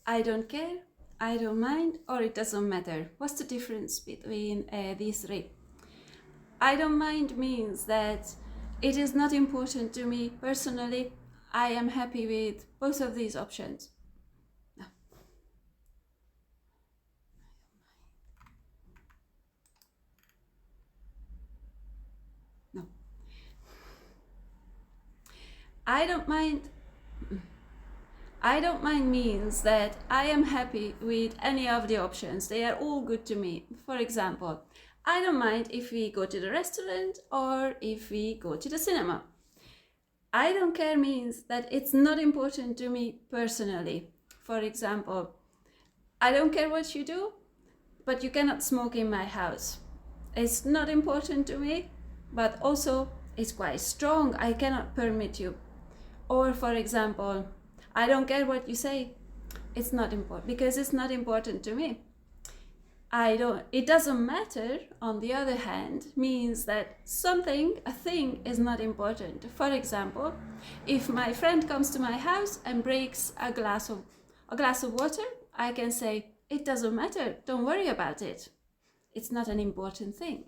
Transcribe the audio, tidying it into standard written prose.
I don't care, I don't mind, or it doesn't matter. What's the difference between these three? I don't mind means that it is not important to me personally. I am happy with both of these options. No. No. I don't mind. I don't mind means that I am happy with any of the options. They are all good to me. For example, I don't mind if we go to the restaurant or if we go to the cinema. I don't care means that it's not important to me personally. For example, I don't care what you do, but you cannot smoke in my house. It's not important to me, but also it's quite strong. I cannot permit you. Or for example, I don't care what you say. It's not important because it's not important to me. It doesn't matter, on the other hand, means that a thing is not important. For example, if my friend comes to my house and breaks a glass of water, I can say, it doesn't matter, don't worry about it. It's not an important thing.